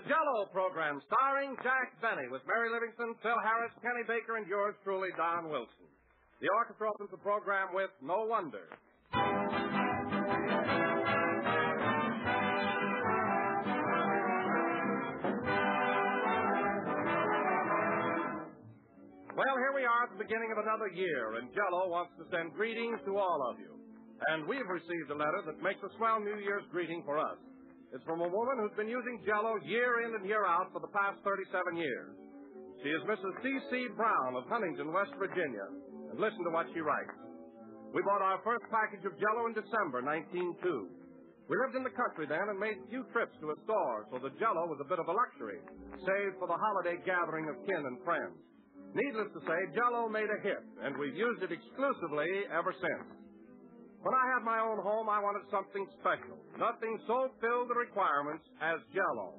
the Jell-O program, starring Jack Benny, with Mary Livingston, Phil Harris, Kenny Baker, and yours truly, Don Wilson. The orchestra opens the program with No Wonder. Well, here we are at the beginning of another year, and Jell-O wants to send greetings to all of you. And we've received a letter that makes a swell New Year's greeting for us. It's from a woman who's been using Jell-O year in and year out for the past 37 years. She is Mrs. C.C. Brown of Huntington, West Virginia. And listen to what she writes. We bought our first package of Jell-O in December 1902. We lived in the country then and made few trips to a store, so the Jell-O was a bit of a luxury, save for the holiday gathering of kin and friends. Needless to say, Jell-O made a hit, and we've used it exclusively ever since. When I had my own home, I wanted something special. Nothing so filled the requirements as Jell-O.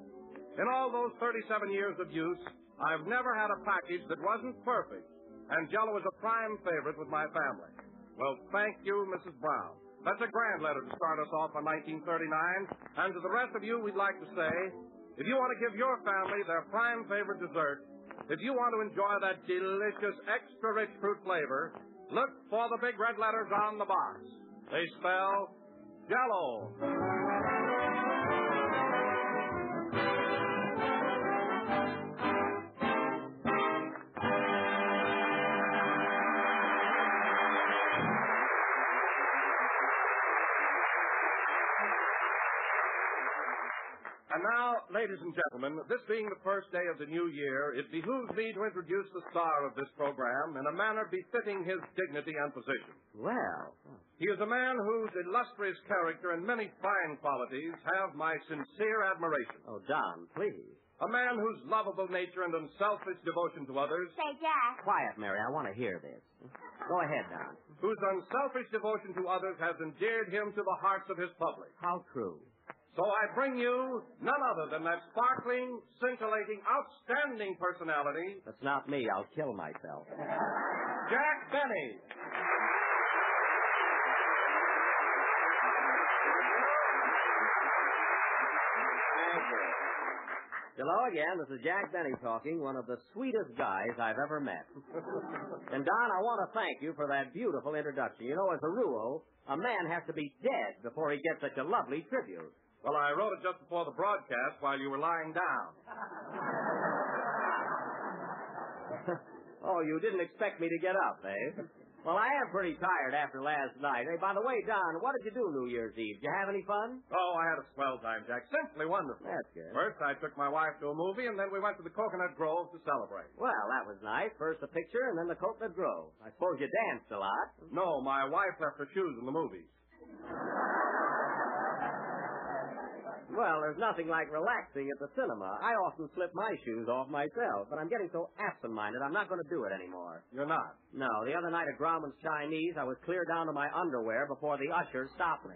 In all those 37 years of use, I've never had a package that wasn't perfect, and Jell-O is a prime favorite with my family. Well, thank you, Mrs. Brown. That's a grand letter to start us off on 1939, and to the rest of you, we'd like to say, if you want to give your family their prime favorite dessert, if you want to enjoy that delicious, extra-rich fruit flavor, look for the big red letters on the box. They spell Jell-O. And now, ladies and gentlemen, this being the first day of the new year, it behooves me to introduce the star of this program in a manner befitting his dignity and position. Well. He is a man whose illustrious character and many fine qualities have my sincere admiration. Oh, Don, please. A man whose lovable nature and unselfish devotion to others... Say, Jack. Quiet, Mary. I want to hear this. Go ahead, Don. Whose unselfish devotion to others has endeared him to the hearts of his public. How true. So I bring you none other than that sparkling, scintillating, outstanding personality. That's not me. I'll kill myself. Jack Benny. Hello again. This is Jack Benny talking, one of the sweetest guys I've ever met. And, Don, I want to thank you for that beautiful introduction. You know, as a rule, a man has to be dead before he gets such a lovely tribute. Well, I wrote it just before the broadcast while you were lying down. Oh, you didn't expect me to get up, eh? Well, I am pretty tired after last night. Hey, by the way, Don, what did you do New Year's Eve? Did you have any fun? Oh, I had a swell time, Jack. Simply wonderful. That's good. First, I took my wife to a movie, and then we went to the Coconut Grove to celebrate. Well, that was nice. First a picture, and then the Coconut Grove. I suppose you danced a lot. No, my wife left her shoes in the movies. Well, there's nothing like relaxing at the cinema. I often slip my shoes off myself, but I'm getting so absent-minded I'm not going to do it anymore. You're not? No, the other night at Grauman's Chinese, I was clear down to my underwear before the ushers stopped me.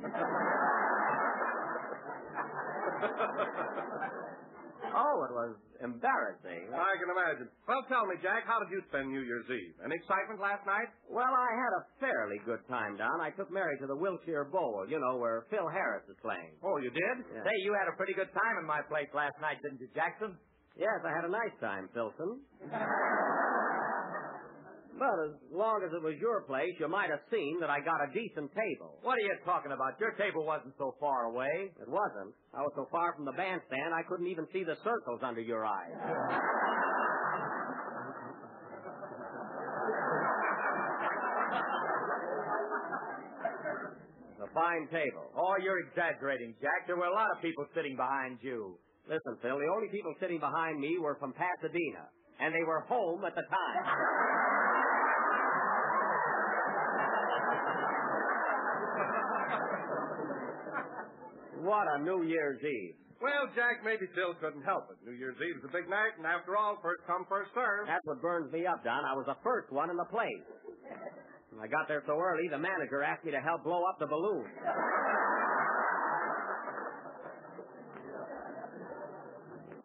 Oh, it was embarrassing. I can imagine. Well, tell me, Jack, how did you spend New Year's Eve? Any excitement last night? Well, I had a fairly good time, Don. I took Mary to the Wilshire Bowl, you know, where Phil Harris is playing. Oh, you did? Yeah. Say, you had a pretty good time in my place last night, didn't you, Jackson? Yes, I had a nice time, Philson. But as long as it was your place, you might have seen that I got a decent table. What are you talking about? Your table wasn't so far away. It wasn't. I was so far from the bandstand, I couldn't even see the circles under your eyes. A fine table. Oh, you're exaggerating, Jack. There were a lot of people sitting behind you. Listen, Phil, the only people sitting behind me were from Pasadena, and they were home at the time. What a New Year's Eve. Well, Jack, maybe Phil couldn't help it. New Year's Eve is a big night, and after all, first come, first serve. That's what burns me up, Don. I was the first one in the place. When I got there so early, the manager asked me to help blow up the balloon.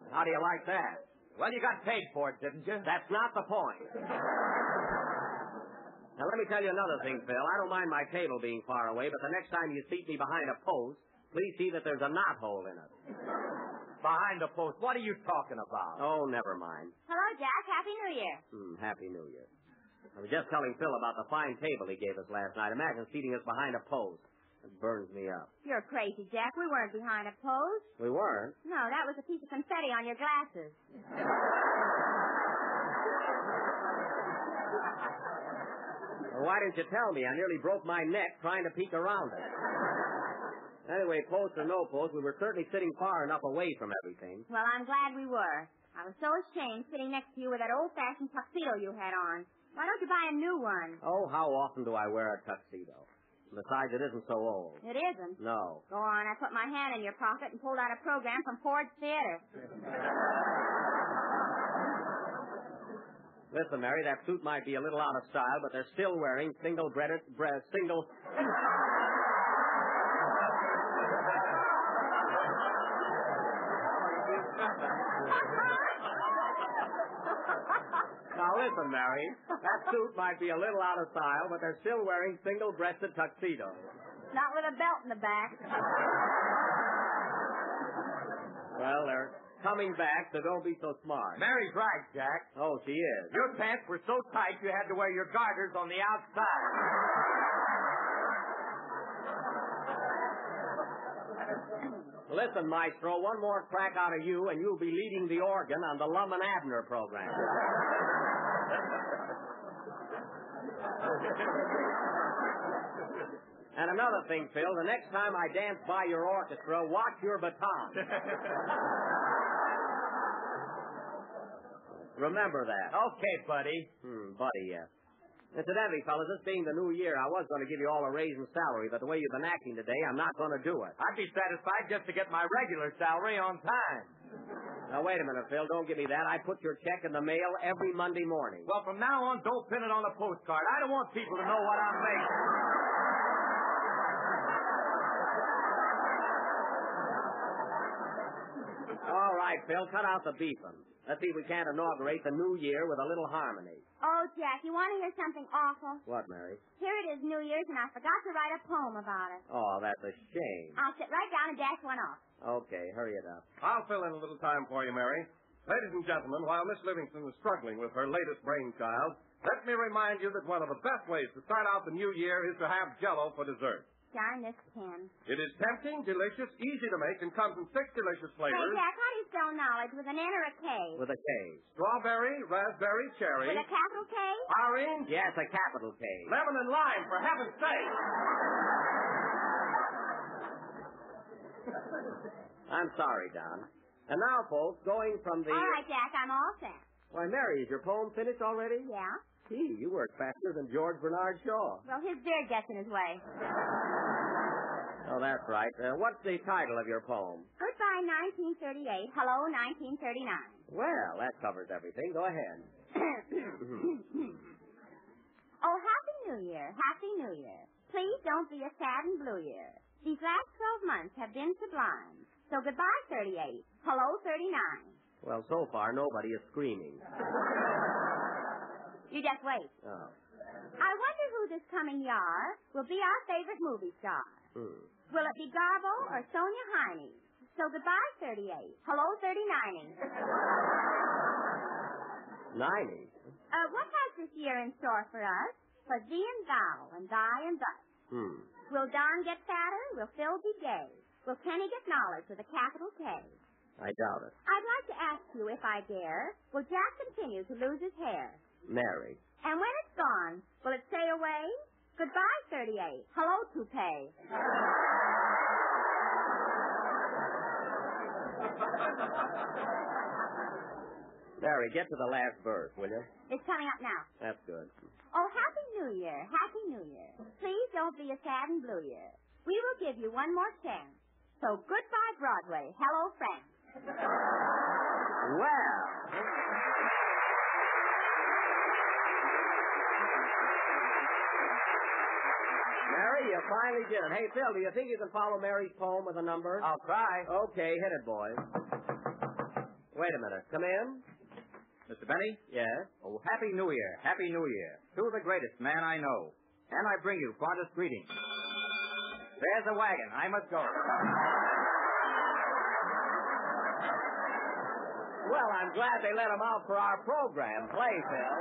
How do you like that? Well, you got paid for it, didn't you? That's not the point. Now, let me tell you another thing, Phil. I don't mind my table being far away, but the next time you seat me behind a post, please see that there's a knothole in it. Behind the post. What are you talking about? Oh, never mind. Hello, Jack. Happy New Year. Happy New Year. I was just telling Phil about the fine table he gave us last night. Imagine seating us behind a post. It burns me up. You're crazy, Jack. We weren't behind a post. We weren't? No, that was a piece of confetti on your glasses. Well, why didn't you tell me? I nearly broke my neck trying to peek around it. Anyway, post or no post, we were certainly sitting far enough away from everything. Well, I'm glad we were. I was so ashamed sitting next to you with that old-fashioned tuxedo you had on. Why don't you buy a new one? Oh, how often do I wear a tuxedo? Besides, it isn't so old. It isn't? No. Go on. I put my hand in your pocket and pulled out a program from Ford's Theater. Listen, Mary, that suit might be a little out of style, but they're still wearing single... Now, listen, Mary, that suit might be a little out of style, but they're still wearing single-breasted tuxedos. Not with a belt in the back. Well, they're coming back, so don't be so smart. Mary's right, Jack. Oh, she is. Your pants were so tight you had to wear your garters on the outside. Listen, Maestro, one more crack out of you, and you'll be leading the organ on the Lum and Abner program. And another thing, Phil, the next time I dance by your orchestra, watch your baton. Remember that. Okay, buddy. Buddy, yes. Incidentally, fellas, this being the new year, I was going to give you all a raise in salary, but the way you've been acting today, I'm not going to do it. I'd be satisfied just to get my regular salary on time. Now, wait a minute, Phil. Don't give me that. I put your check in the mail every Monday morning. Well, from now on, don't pin it on a postcard. I don't want people to know what I'm making. All right, Phil, cut out the beefing. Let's see if we can't inaugurate the new year with a little harmony. Oh, Jack, you want to hear something awful? What, Mary? Here it is, New Year's, and I forgot to write a poem about it. Oh, that's a shame. I'll sit right down and dash one off. Okay, hurry it up. I'll fill in a little time for you, Mary. Ladies and gentlemen, while Miss Livingston is struggling with her latest brainchild, let me remind you that one of the best ways to start out the new year is to have Jell-O for dessert. Darn this pen. It is tempting, delicious, easy to make, and comes in 6 delicious flavors. Hey, Jack, how do you spell knowledge? With an N or a K? With a K. Strawberry, raspberry, cherry. With a capital K? Orange. Yes, a capital K. Lemon and lime, for heaven's sake. I'm sorry, Don. And now, folks, going from the... All right, Jack, I'm all set. Why, Mary, is your poem finished already? Yeah? Gee, you work faster than George Bernard Shaw. Well, his beard gets in his way. Oh, that's right. What's the title of your poem? Goodbye, 1938. Hello, 1939. Well, that covers everything. Go ahead. Oh, Happy New Year. Happy New Year. Please don't be a sad and blue year. These last 12 months have been sublime. So goodbye, 38. Hello, 39. Well, so far, nobody is screaming. You just wait. Oh. I wonder who this coming year will be our favorite movie star. Will it be Garbo or Sonia Heine? So goodbye, 38. Hello, 39. 90. What has this year in store for us? For thee and thou, and thy and thus. Will Don get fatter? Will Phil be gay? Will Kenny get knowledge with a capital K? I doubt it. I'd like to ask you, if I dare, will Jack continue to lose his hair? Mary. And when it's gone, will it say away? Goodbye, 38. Hello, toupee. Mary, get to the last verse, will you? It's coming up now. That's good. Oh, Happy New Year. Happy New Year. Please don't be a sad and blue year. We will give you one more chance. So goodbye, Broadway. Hello, France. Well. Mary, you finally did it. Hey, Phil, do you think you can follow Mary's poem with a number? I'll try. Okay, hit it, boys. Wait a minute. Come in. Mr. Benny? Yes? Oh, Happy New Year. Happy New Year. To the greatest man I know. And I bring you fondest greetings. There's a wagon. I must go. Well, I'm glad they let him out for our program. Play, Phil.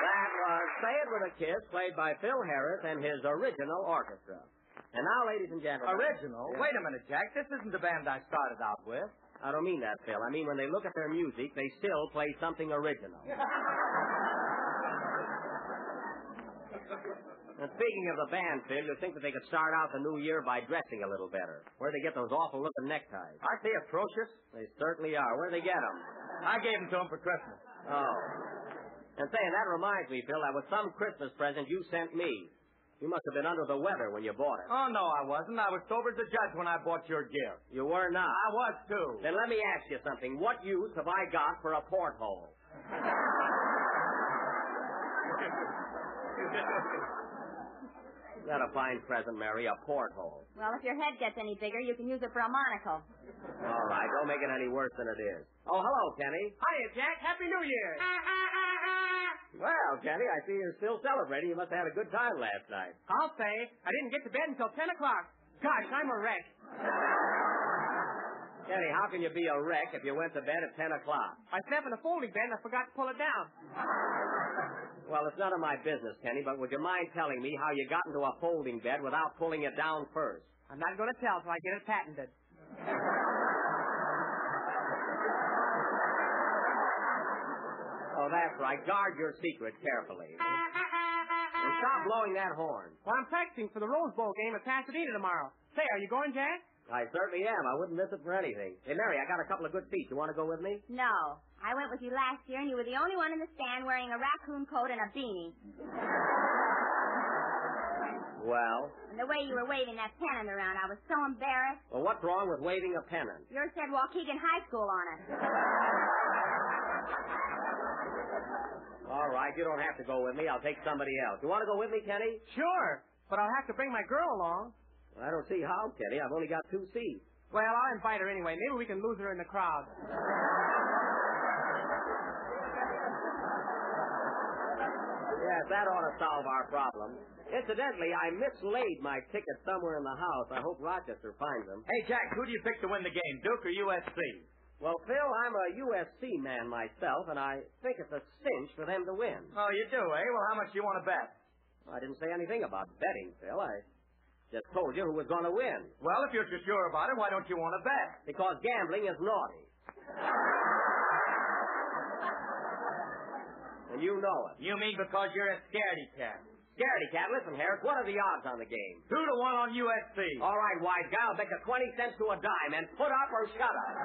That was Say It With a Kiss, played by Phil Harris and his original orchestra. And now, ladies and gentlemen... Original? Yeah. Wait a minute, Jack. This isn't the band I started out with. I don't mean that, Phil. I mean when they look at their music, they still play something original. And speaking of the band, Phil, you'd think that they could start out the new year by dressing a little better. Where'd they get those awful-looking neckties? Aren't they atrocious? They certainly are. Where'd they get them? I gave them to them for Christmas. Oh. And saying that reminds me, Phil, that was some Christmas present you sent me. You must have been under the weather when you bought it. Oh, no, I wasn't. I was sober as a judge when I bought your gear. You were not. I was, too. Then let me ask you something. What use have I got for a porthole? Is that a fine present, Mary? A porthole. Well, if your head gets any bigger, you can use it for a monocle. All right. Don't make it any worse than it is. Oh, hello, Kenny. Hiya, Jack. Happy New Year. Well, Kenny, I see you're still celebrating. You must have had a good time last night. I'll say. I didn't get to bed until 10 o'clock. Gosh, I'm a wreck. Kenny, how can you be a wreck if you went to bed at 10 o'clock? I slept in a folding bed and I forgot to pull it down. Well, it's none of my business, Kenny, but would you mind telling me how you got into a folding bed without pulling it down first? I'm not going to tell till I get it patented. Oh, that's right. Guard your secret carefully. And stop blowing that horn. Well, I'm practicing for the Rose Bowl game at Pasadena tomorrow. Say, are you going, Jack? I certainly am. I wouldn't miss it for anything. Hey, Mary, I got a couple of good seats. You want to go with me? No. I went with you last year, and you were the only one in the stand wearing a raccoon coat and a beanie. Well? And the way you were waving that pennant around, I was so embarrassed. Well, what's wrong with waving a pennant? Yours said Waukegan High School on it. All right, you don't have to go with me. I'll take somebody else. You want to go with me, Kenny? Sure, but I'll have to bring my girl along. Well, I don't see how, Kenny. I've only got 2 seats. Well, I'll invite her anyway. Maybe we can lose her in the crowd. Yes, that ought to solve our problem. Incidentally, I mislaid my ticket somewhere in the house. I hope Rochester finds them. Hey, Jack, who do you pick to win the game, Duke or USC? Well, Phil, I'm a USC man myself, and I think it's a cinch for them to win. Oh, you do, eh? Well, how much do you want to bet? I didn't say anything about betting, Phil. I just told you who was going to win. Well, if you're so sure about it, why don't you want to bet? Because gambling is naughty. And you know it. You mean because you're a scaredy cat? Scaredy cat, listen, Harris, what are the odds on the game? 2 to 1 on USC. All right, wise guy, I'll bet you 20 cents to a dime, and put up or shut up.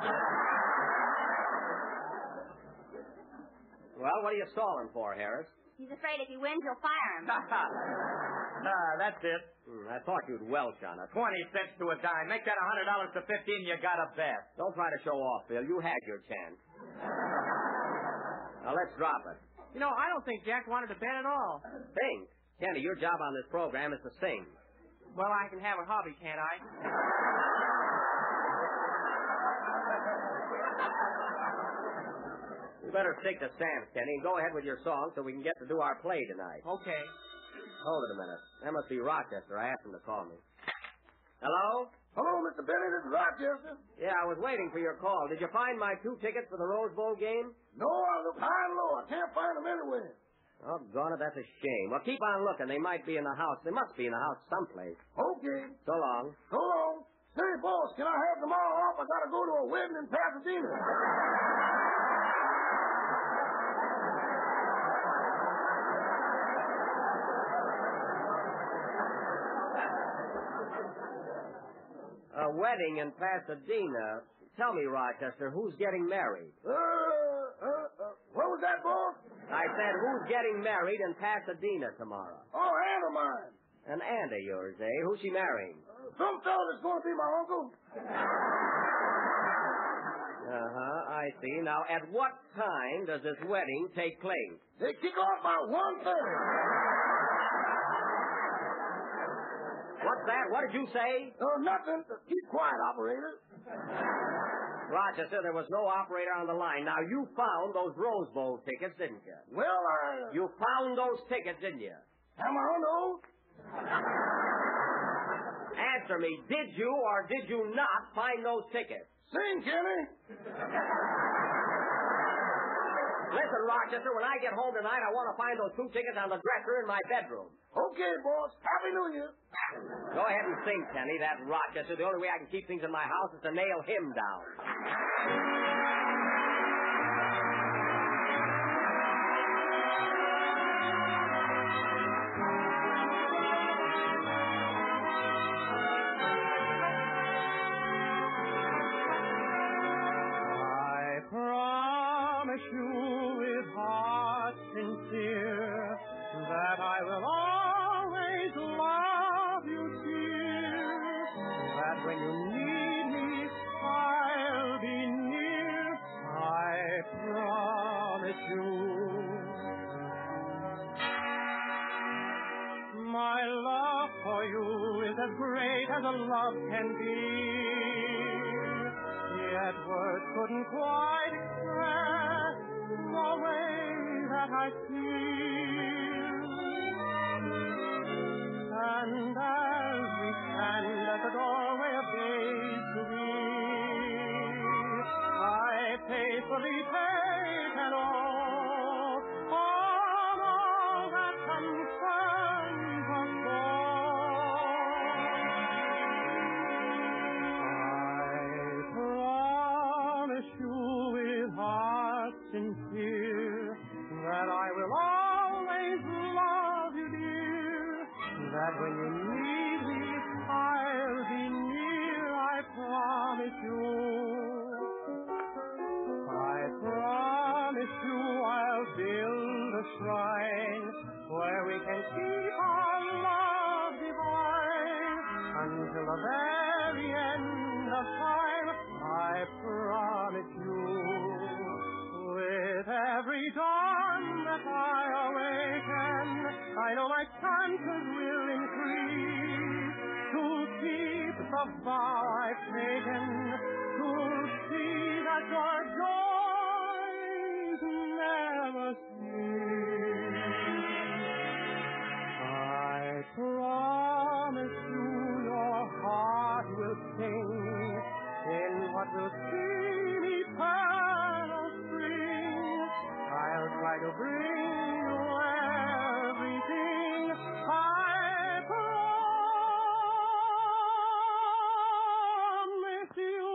Well, what are you stalling for, Harris? He's afraid if he wins, you'll fire him. That's it. I thought you'd welch on it. 20 cents to a dime. Make that $100 to 15, you got a bet. Don't try to show off, Phil. You had your chance. Now, let's drop it. You know, I don't think Jack wanted to bet at all. Think. Kenny, your job on this program is to sing. Well, I can have a hobby, can't I? You better stick to stamps, Kenny, and go ahead with your song so we can get to do our play tonight. Okay. Hold it a minute. That must be Rochester. I asked him to call me. Hello? Hello, Mr. Benny. This is Rochester. Yeah, I was waiting for your call. Did you find my 2 tickets for the Rose Bowl game? No, I look high and low. I can't find them anywhere. Oh, gone it. That's a shame. Well, keep on looking. They might be in the house. They must be in the house someplace. Okay. So long. So long. Say, boss, can I have tomorrow off? I gotta go to a wedding in Pasadena. A wedding in Pasadena. Tell me, Rochester, who's getting married? What was that, boss? I said, who's getting married in Pasadena tomorrow? Oh, aunt of mine. An aunt of yours, eh? Who's she marrying? Some fellow that's going to be my uncle. Uh-huh, I see. Now, at what time does this wedding take place? They kick off about 1:30. What's that? What did you say? Nothing. Keep quiet, operator. Rochester, there was no operator on the line. Now, you found those Rose Bowl tickets, didn't you? Well, You found those tickets, didn't you? am I on those? Answer me. Did you or did you not find those tickets? Sing, Kenny. Listen, Rochester, when I get home tonight, I want to find those 2 tickets on the dresser in my bedroom. Okay, boss. Happy New Year. Go ahead and sing, Kenny. That Rochester. The only way I can keep things in my house is to nail him down. I promise you with heart sincere that I will always love you, dear. That when you need me, I'll be near. I promise you. My love for you is as great as a love can be. Yet words couldn't quite express the way that I feel. And as we stand at the doorway of days to be, I faithfully take it all that concerns us all. I promise you with heart sincere that I will always love you, dear. That when you need me, I'll be near. I promise you. I promise you I'll build a shrine where we can keep our love divine until the very end of time. I promise you. With every dawn that I awaken, I know my chances will increase to keep the vow I've taken, to see that your joys never cease. I promise you your heart will sing in what will seem eternal spring. I'll try to bring you everything I promise you.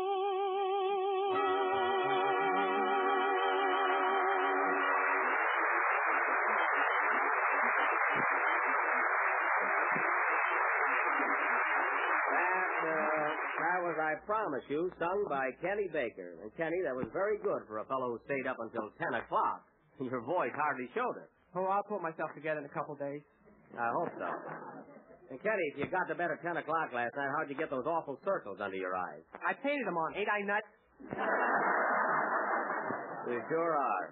That was I Promise You, sung by Kenny Baker. And, Kenny, that was very good for a fellow who stayed up until 10 o'clock. Your voice hardly showed it. Oh, I'll put myself together in a couple days. I hope so. And, Kenny, if you got to bed at 10 o'clock last night, how'd you get those awful circles under your eyes? I painted them on. Ain't I nuts? You sure are.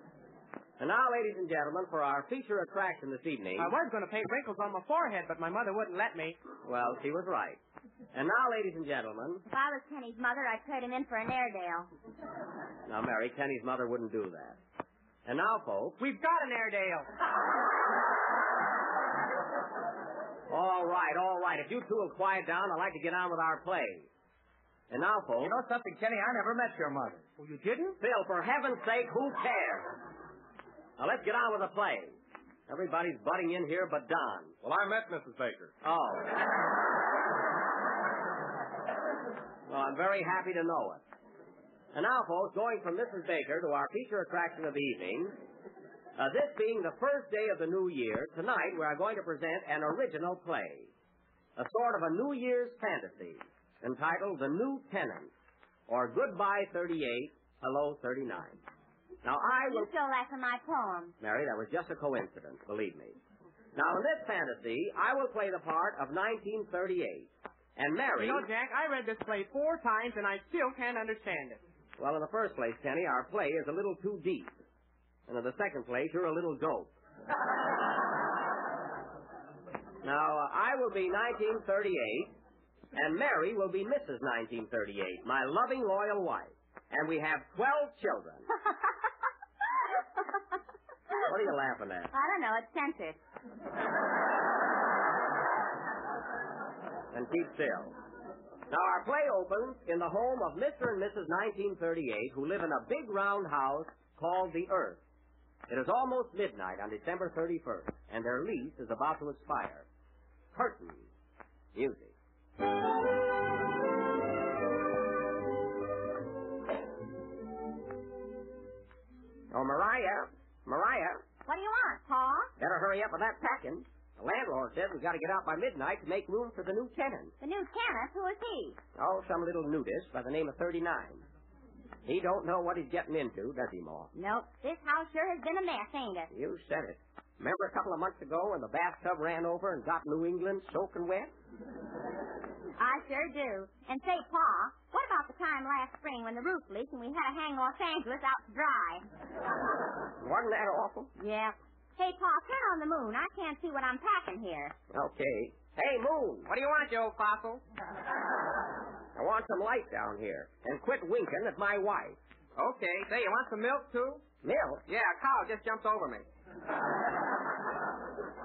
And now, ladies and gentlemen, for our feature attraction this evening... I was going to paint wrinkles on my forehead, but my mother wouldn't let me. Well, she was right. And now, ladies and gentlemen... If I was Kenny's mother, I'd trade him in for an Airedale. Now, Mary, Kenny's mother wouldn't do that. And now, folks... We've got an Airedale. All right. If you two will quiet down, I'd like to get on with our play. And now, folks... You know something, Kenny? I never met your mother. Oh, you didn't? Phil, for heaven's sake, who cares? Now, let's get on with the play. Everybody's butting in here but Don. Well, I met Mrs. Baker. Oh. Well, I'm very happy to know it. And now, folks, going from Mrs. Baker to our feature attraction of the evening, this being the first day of the new year, tonight we are going to present an original play, a sort of a New Year's fantasy, entitled The New Tenant, or Goodbye 38, Hello 39. Now, You stole that from my poem. Mary, that was just a coincidence, believe me. Now, in this fantasy, I will play the part of 1938. And Mary... You know, Jack, I read this play 4 times, and I still can't understand it. Well, in the first place, Kenny, our play is a little too deep. And in the second place, you're a little dope. Now, I will be 1938, and Mary will be Mrs. 1938, my loving, loyal wife. And we have 12 children. What are you laughing at? I don't know. It's censored. And keep still. Now, our play opens in the home of Mr. and Mrs. 1938, who live in a big round house called the Earth. It is almost midnight on December 31st, and their lease is about to expire. Curtain. Music. Oh, Mariah. What do you want, Pa? Better hurry up with that packing. The landlord says we've got to get out by midnight to make room for the new tenant. The new tenant? Who is he? Oh, some little nudist by the name of 39. He don't know what he's getting into, does he, Ma? Nope. This house sure has been a mess, ain't it? You said it. Remember a couple of months ago when the bathtub ran over and got New England soaking wet? I sure do. And say, Pa, what about the time last spring when the roof leaked and we had to hang Los Angeles out to dry? Wasn't that awful? Yeah. Hey, Pa, turn on the moon. I can't see what I'm packing here. Okay. Hey, Moon. What do you want, you old fossil? I want some light down here. And quit winking at my wife. Okay. Say, you want some milk, too? Milk? Yeah, a cow just jumped over me.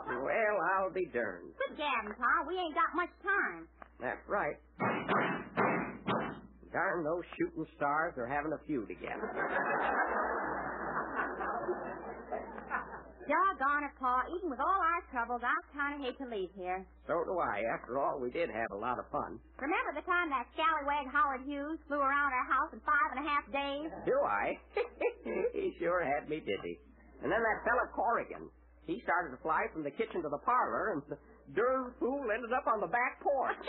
Well, I'll be darned. Quit gabbing, Pa. We ain't got much time. That's right. Darn those shooting stars, they're having a feud again. Doggone it, Pa. Even with all our troubles, I kind of hate to leave here. So do I. After all, we did have a lot of fun. Remember the time that scallywag Howard Hughes flew around our house in 5.5 days? Do I? He sure had me dizzy. And then that fella Corrigan, he started to fly from the kitchen to the parlor, and the darn fool ended up on the back porch.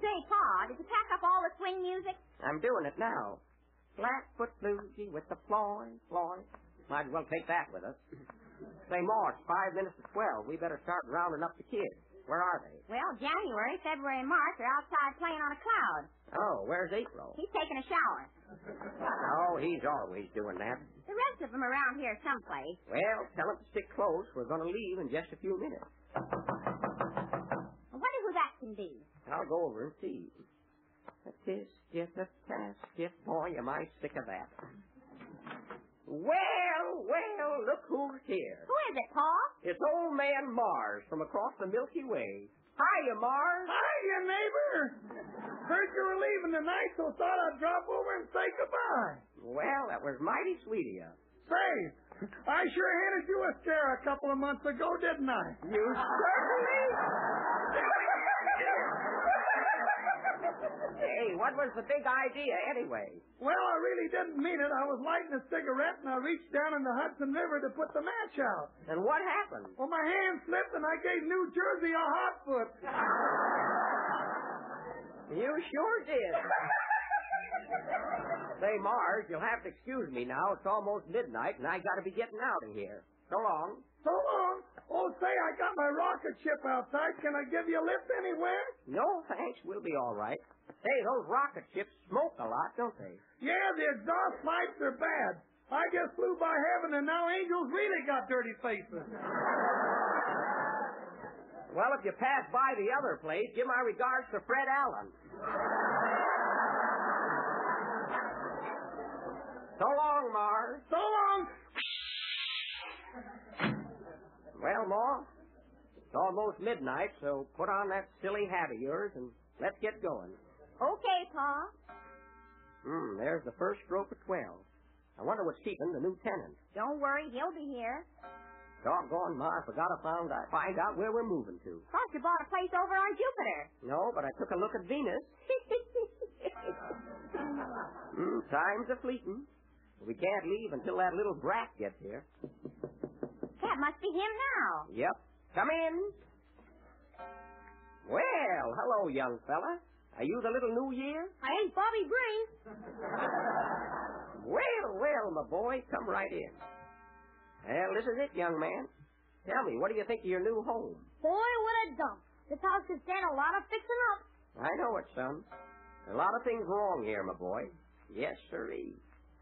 Say, Pa, did you pack up all the swing music? I'm doing it now. Flatfoot bluesy with the Floyd. Might as well take that with us. Say, Ma, it's 5 minutes to 12. We better start rounding up the kids. Where are they? Well, January, February, and March are outside playing on a cloud. Oh, where's April? He's taking a shower. Oh, he's always doing that. The rest of them around here someplace. Well, tell him to stick close. We're going to leave in just a few minutes. I wonder who that can be. I'll go over and see. A kiss, just a casket. Boy, am I sick of that. Well, look who's here. Who is it, Pa? It's old man Mars from across the Milky Way. Hiya, Mars. Hiya, neighbor. Heard you were leaving tonight, so thought I'd drop over and say goodbye. Well, that was mighty sweet of you. Say, I sure handed you a scare a couple of months ago, didn't I? You certainly... Hey, what was the big idea, anyway? Well, I really didn't mean it. I was lighting a cigarette, and I reached down in the Hudson River to put the match out. And what happened? Well, my hand slipped, and I gave New Jersey a hot foot. You sure did. Say, Mars, you'll have to excuse me now. It's almost midnight, and I got to be getting out of here. So long. So long. Oh, say, I got my rocket ship outside. Can I give you a lift anywhere? No, thanks. We'll be all right. Hey, those rocket ships smoke a lot, don't they? Yeah, the exhaust pipes are bad. I just flew by heaven, and now angels really got dirty faces. Well, if you pass by the other place, give my regards to Fred Allen. So long, Mars. So long. Well, Ma, it's almost midnight, so put on that silly hat of yours and let's get going. Okay, Pa. There's the first stroke of 12. I wonder what's keeping the new tenant. Don't worry, he'll be here. Doggone, Ma, I forgot to find out where we're moving to. Thought you bought a place over on Jupiter. No, but I took a look at Venus. Time's a fleeting. We can't leave until that little brat gets here. That must be him now. Yep. Come in. Well, hello, young fella. Are you the little New Year? I ain't Bobby Green. Well, my boy, come right in. Well, this is it, young man. Tell me, what do you think of your new home? Boy, what a dump. This house has done a lot of fixing up. I know it, son. A lot of things wrong here, my boy. Yes, sirree.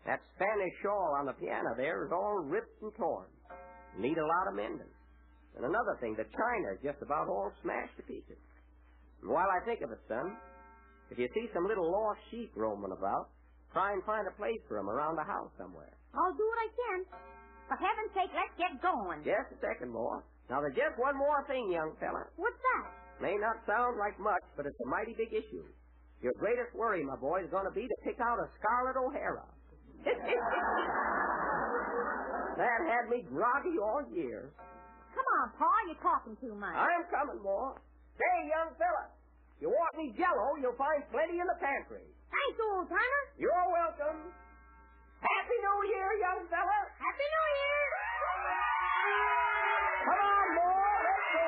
That Spanish shawl on the piano there is all ripped and torn. Need a lot of mending. And another thing, the china's just about all smashed to pieces. And while I think of it, son, if you see some little lost sheep roaming about, try and find a place for them around the house somewhere. I'll do what I can. For heaven's sake, let's get going. Just a second more. Now, there's just one more thing, young fella. What's that? May not sound like much, but it's a mighty big issue. Your greatest worry, my boy, is going to be to pick out a Scarlet O'Hara. That had me groggy all year. Come on, Pa, you're talking too much. I'm coming, boy. Say, young fella, you want any Jell-O, you'll find plenty in the pantry. Thanks, old timer. You're welcome. Happy New Year, young fella. Happy New Year. Come on, boy, let's go.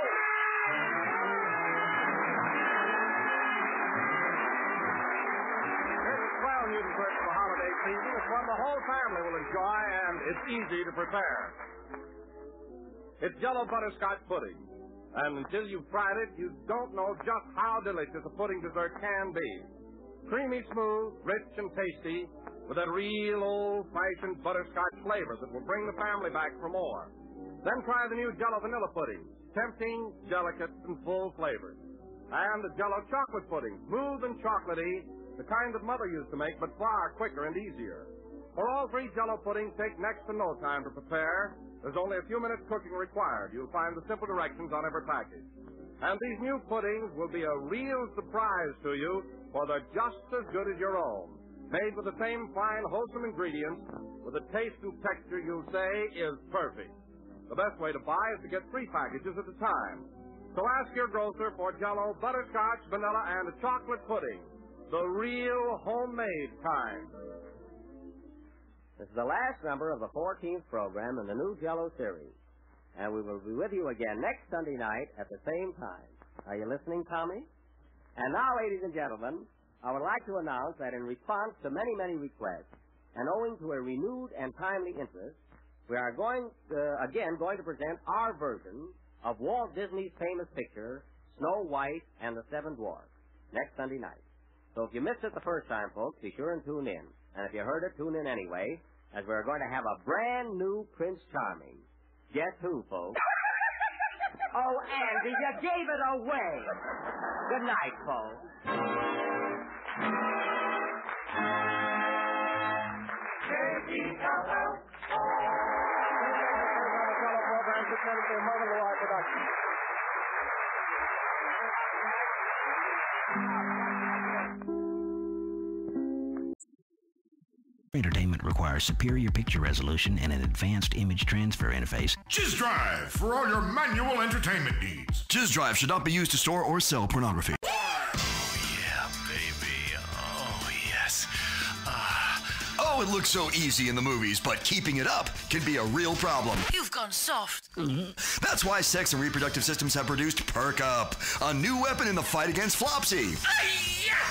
This is swell new dessert for the holiday season. It's one the whole family will enjoy, and it's easy to prepare. It's Jell-O butterscotch pudding. And until you've tried it, you don't know just how delicious a pudding dessert can be. Creamy smooth, rich and tasty, with that real old-fashioned butterscotch flavor that will bring the family back for more. Then try the new Jell-O vanilla pudding, tempting, delicate, and full flavored. And the Jell-O chocolate pudding, smooth and chocolatey, the kind that Mother used to make, but far quicker and easier. For all three Jell-O puddings take next to no time to prepare. There's only a few minutes cooking required. You'll find the simple directions on every package. And these new puddings will be a real surprise to you, for they're just as good as your own. Made with the same fine, wholesome ingredients, with a taste and texture you'll say is perfect. The best way to buy is to get 3 packages at a time. So ask your grocer for Jell-O butterscotch, vanilla, and a chocolate pudding. The real homemade kind. This is the last number of the 14th program in the new Jell-O series. And we will be with you again next Sunday night at the same time. Are you listening, Tommy? And now, ladies and gentlemen, I would like to announce that in response to many, many requests, and owing to a renewed and timely interest, we are going to present our version of Walt Disney's famous picture, Snow White and the Seven Dwarfs, next Sunday night. So if you missed it the first time, folks, be sure and tune in. And if you heard it, tune in anyway, as we're going to have a brand new Prince Charming. Guess who, folks? Oh, Andy, you gave it away. Good night, folks. Entertainment requires superior picture resolution and an advanced image transfer interface. Jizz Drive for all your manual entertainment needs. Jizz Drive should not be used to store or sell pornography. Oh, yeah, baby. Oh, yes. Oh, it looks so easy in the movies, but keeping it up can be a real problem. You've gone soft. That's why Sex and Reproductive Systems have produced Perk Up, a new weapon in the fight against flopsy.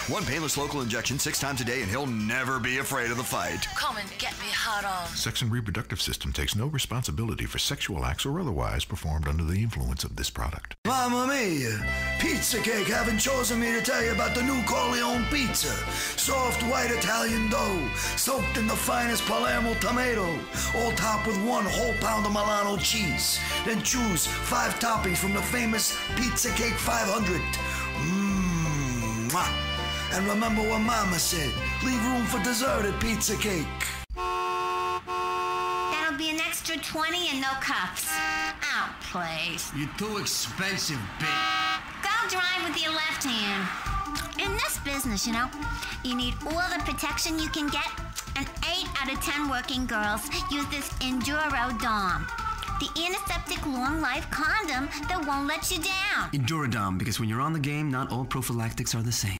One painless local injection 6 times a day, and he'll never be afraid of the fight. Come and get me hard on. Sex and Reproductive System takes no responsibility for sexual acts or otherwise performed under the influence of this product. Mamma mia! Pizza Cake haven't chosen me to tell you about the new Corleone pizza. Soft white Italian dough, soaked in the finest Palermo tomato, all topped with 1 whole pound of Milano cheese. Then choose 5 toppings from the famous Pizza Cake 500. Mwah! And remember what Mama said, leave room for dessert at Pizza Cake. for 20 and no cuffs. Oh, please. You're too expensive, bitch. Go drive with your left hand. In this business, you need all the protection you can get, and 8 out of 10 working girls use this Enduro Dom. The antiseptic long-life condom that won't let you down. Endurodom, because when you're on the game, not all prophylactics are the same.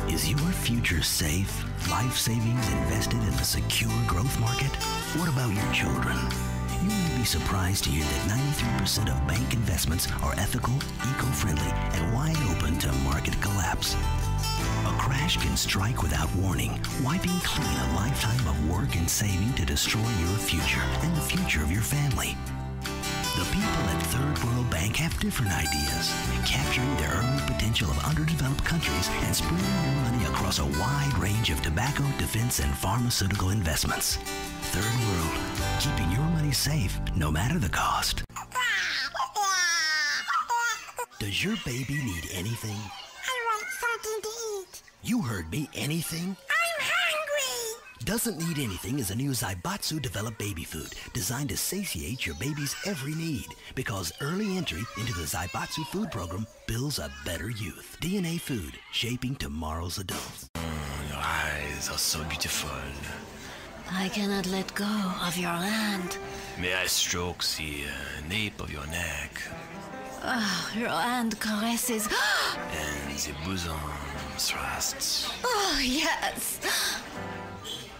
Is your future safe? Life savings invested in a secure growth market? What about your children? You may be surprised to hear that 93% of bank investments are ethical, eco-friendly, and wide open to market collapse. A crash can strike without warning, wiping clean a lifetime of work and saving to destroy your future and the future of your family. The people at Third World Bank have different ideas, capturing the early potential of underdeveloped countries and spreading your money across a wide range of tobacco, defense, and pharmaceutical investments. Third World, keeping your money safe no matter the cost. Does your baby need anything? I want something to eat. You heard me, anything? I'm hungry. Doesn't Need Anything is a new Zaibatsu-developed baby food designed to satiate your baby's every need, because early entry into the Zaibatsu food program builds a better youth. DNA Food, shaping tomorrow's adults. Your eyes are so beautiful. I cannot let go of your hand. May I stroke the nape of your neck? Oh, your hand caresses. And the bosom thrusts. Oh, yes.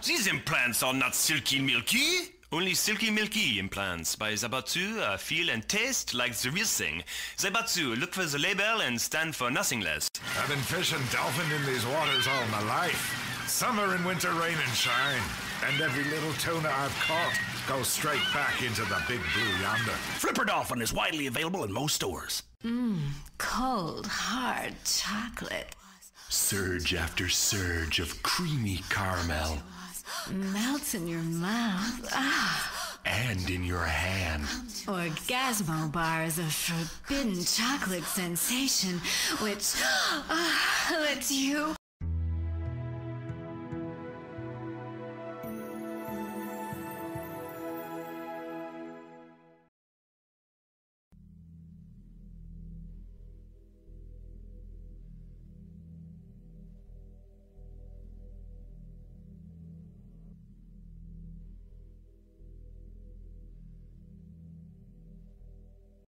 These implants are not silky milky. Only silky milky implants by Zaibatsu feel and taste like the real thing. Zaibatsu, look for the label and stand for nothing less. I've been fishing dolphin in these waters all my life. Summer and winter, rain and shine. And every little tuna I've caught goes straight back into the big blue yonder. Flipper Dolphin is widely available in most stores. Cold, hard chocolate. Surge after surge of creamy caramel. Melts in your mouth. Ah. And in your hand. Orgasmo bars of forbidden chocolate sensation, which lets you